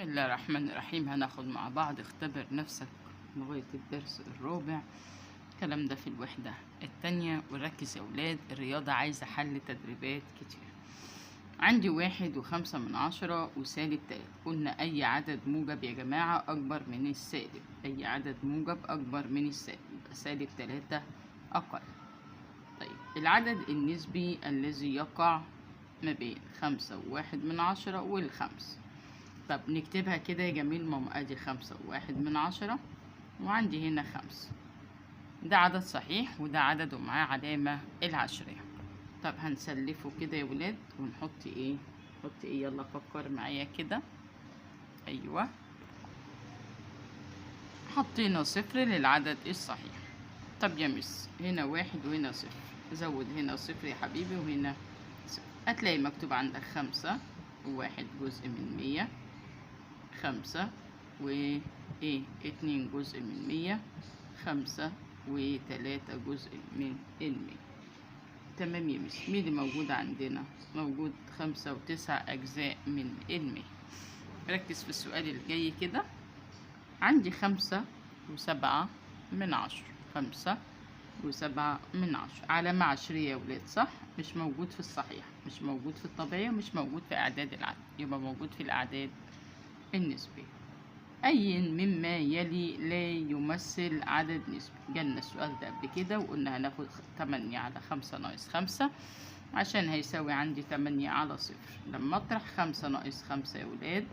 الله الرحمن الرحيم. هناخد مع بعض اختبر نفسك لغاية الدرس الرابع. الكلام ده في الوحدة التانية. وركز يا ولاد، الرياضة عايزة حل تدريبات كتير. عندي 1.5 وسالب 3. قلنا أي عدد موجب يا جماعة أكبر من السالب، أي عدد موجب أكبر من السالب، يبقى سالب 3 أقل. طيب العدد النسبي الذي يقع ما بين 5.1 والخمس. طب نكتبها كده يا جميل ماما. ادي 5.1 وعندي هنا 5. ده عدد صحيح وده عدد ومعاه علامة العشرية. طب هنسلفه كده يا ولاد ونحط ايه؟ نحط ايه؟ يلا فكر معايا كده. ايوه، حطينا صفر للعدد الصحيح. طب يا مس هنا 1 وهنا 0، زود هنا 0 يا حبيبي وهنا 0. هتلاقي مكتوب عندك 5 و1 جزء من 100، 5 و2 جزء من 100، 5 و3 جزء من 100. تمام يا مس. مين اللي موجود عندنا؟ موجود 5 و9 أجزاء من 100. ركز في السؤال الجاي كده. عندي 5.7 من 10. 5.7 من 10 علامة عشرية يا ولاد، صح؟ مش موجود في الصحيح، مش موجود في الطبيعي، ومش موجود في أعداد العدد، يبقى موجود في الأعداد النسبية. أي مما يلي لا يمثل عدد نسبي؟ جالنا السؤال ده قبل كده وقلنا هناخد 8 على 5 ناقص 5 عشان هيساوي عندي 8 على 0. لما اطرح 5 ناقص 5 يا ولاد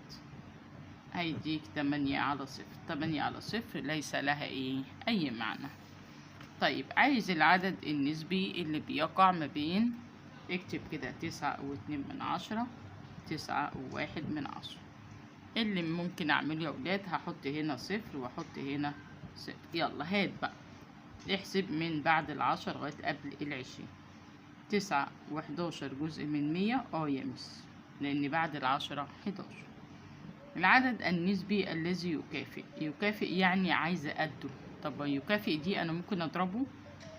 هيديك 8 على 0. 8 على 0 ليس لها أي معنى. طيب عايز العدد النسبي اللي بيقع ما بين، اكتب كده 9.2، 9.1. اللي ممكن اعمله يا ولاد هحط هنا 0 واحط هنا 0. يلا هات بقى احسب من بعد 10 لغاية قبل 20. 9 و11 جزء من 100. يا مس، لان بعد 10 11. العدد النسبي الذي يكافئ. يكافئ يعني عايزة قده. طب يكافئ دي انا ممكن اضربه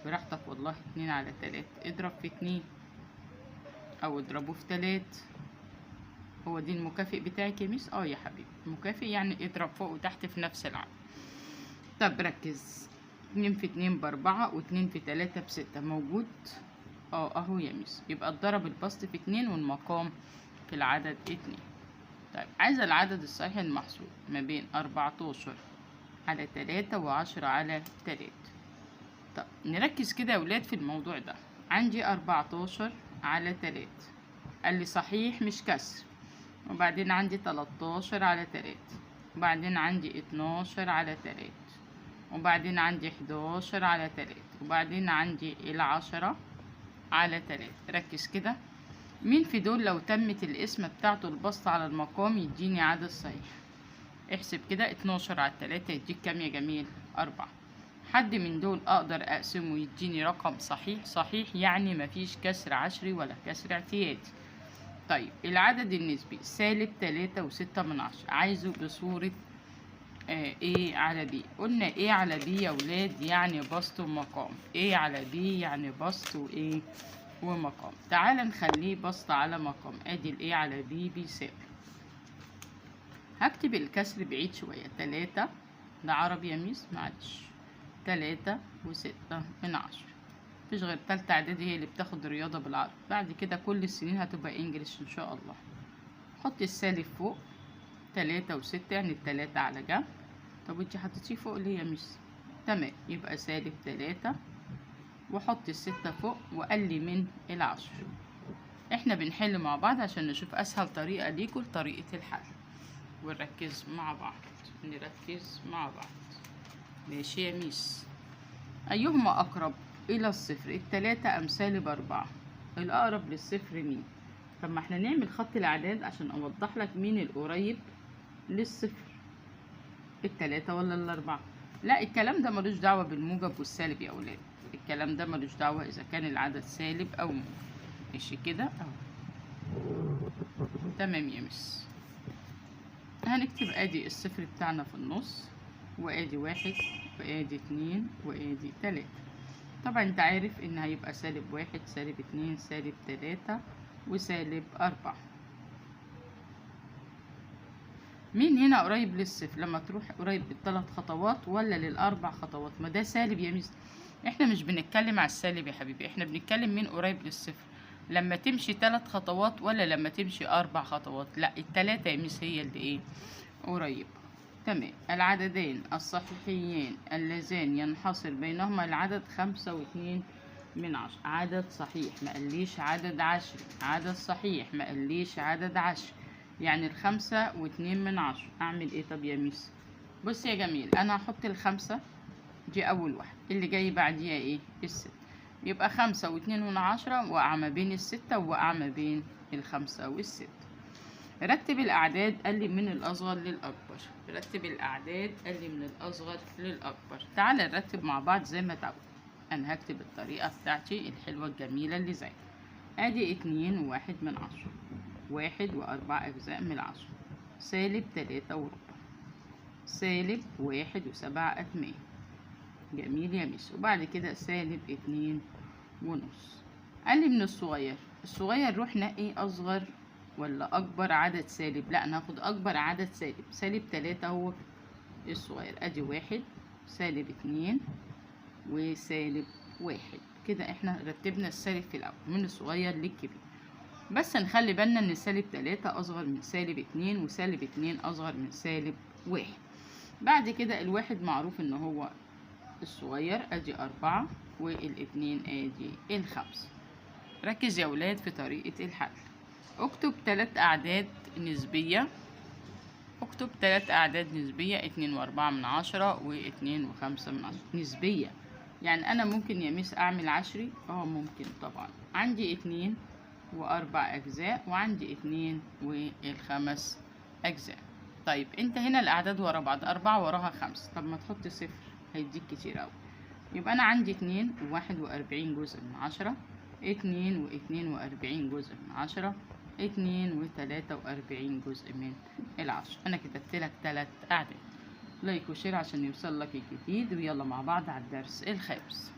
براحتك والله. 2 على 3 اضرب في 2 او اضربه في 3. هو دي المكافئ بتاعك يا ميس؟ يا حبيبي مكافئ يعني اضرب فوق وتحت في نفس العدد. طب ركز. 2 في 2 ب4 و2 في 3 ب6. موجود اهو يا ميس. يبقى اتضرب البسط في 2 والمقام في العدد 2. طيب عايزة العدد الصحيح المحسوب ما بين 14 على 3 و10 على 3. طب نركز كده يا ولاد في الموضوع ده. عندي 14 على 3 قال لي صحيح مش كسر، وبعدين عندي 13 على 3، وبعدين عندي 12 على 3، وبعدين عندي 11 على 3، وبعدين عندي 10 على 3. ركز كده. مين في دول لو تمت القسمة بتاعته البسط على المقام يديني عدد صحيح؟ احسب كده. 12 على 3 يديك كام يا جميل؟ 4. حد من دول اقدر اقسمه يديني رقم صحيح؟ صحيح يعني مفيش كسر عشري ولا كسر اعتيادي. طيب العدد النسبي -3.6. عايزه بصورة A على B. قلنا A على B يا ولاد يعني بسط ومقام. A على B يعني بسط ومقام. تعال نخليه بسط على مقام. ادي ال A على B بيساوي، هكتب الكسر بعيد شوية. 3 ده عربي يا ميس معلش. 3.6. مفيش غير تالتة اعدادي هي اللي بتاخد رياضة بالعربي، بعد كده كل السنين هتبقى انجليش ان شاء الله. حط السالب فوق. 3 و6 يعني ال3 على جنب. طب انتي حطيتيه فوق ليه يا ميس؟ تمام، يبقى -3. وحط ال6 فوق وقال لي من 10. احنا بنحل مع بعض عشان نشوف اسهل طريقة ليكوا لطريقة الحل، ونركز مع بعض. نركز مع بعض. ماشي يا ميس. أيهما أقرب إلى الصفر؟ ال3 أم -4؟ الأقرب للصفر مين؟ طب ما احنا نعمل خط الأعداد عشان أوضح لك مين القريب للصفر، ال3 ولا ال4؟ لا، الكلام ده ملوش دعوة بالموجب والسالب يا أولاد. الكلام ده ملوش دعوة إذا كان العدد سالب أو موجب. ماشي كده أهو. تمام يا مس. هنكتب ادي الصفر بتاعنا في النص، وادي 1 وادي 2 وادي 3. طبعا انت عارف ان هيبقى -1 -2 -3 وسالب 4. مين هنا قريب للصفر؟ لما تروح قريب ل3 خطوات ولا ل4 خطوات؟ ما ده سالب يا ميس. احنا مش بنتكلم على السالب يا حبيبي، احنا بنتكلم مين قريب للصفر، لما تمشي 3 خطوات ولا لما تمشي 4 خطوات؟ لا، ال3 يا ميس هي اللي ايه؟ قريب. تمام. العددين الصحيحيين اللذان ينحصر بينهما العدد 5.2 عدد صحيح، ما قاليش عدد عشري، عدد صحيح، ما قاليش عدد عشري، يعني 5.2. اعمل ايه طب يا ميس؟ بص يا جميل، انا هحط 5 دي اول واحد، اللي جاي بعديها ايه؟ ال6، يبقى 5.2 وقع ما بين ال6 ووقع ما بين ال5 وال6. رتب الأعداد، قال لي من الأصغر للأكبر. رتب الأعداد، قال لي من الأصغر للأكبر. تعال نرتب مع بعض زي ما تعود. أنا هكتب الطريقة بتاعتي الحلوة الجميلة اللي زي أدي 2.1، 1.4 -3.4، -1.7. جميل يا ميس. وبعد كده -2.5. قال لي من الصغير، الصغير روح نقي أصغر ولا أكبر عدد سالب. لا، ناخد أكبر عدد سالب، -3 هو الصغير. أدي 1 -2 و-1. كده احنا رتبنا السالب في الأول من الصغير للكبير، بس نخلي بالنا إن -3 أصغر من -2 و-2 أصغر من -1. بعد كده الواحد معروف إن هو الصغير، أدي 4 والاتنين أدي 5. ركز يا ولاد في طريقة الحل. اكتب 3 أعداد نسبية. اكتب 3 أعداد نسبية، 2.4 و2.5 نسبية. يعني أنا ممكن يا ميس أعمل عشري؟ ممكن طبعا. عندي 2 و4 أجزاء، وعندي 2 و5 أجزاء. طيب انت هنا الأعداد ورا بعض، 4 وراها 5، طب ما تحط 0 هيديك كتير أوي. يبقى أنا عندي 2 و41 جزء من 10، 2 و42 جزء من 10، 2 و43 جزء من 10. أنا كتبت لك 3 أعداد. لايك وشير عشان يوصل لك الجديد، ويلا مع بعض على الدرس الخامس.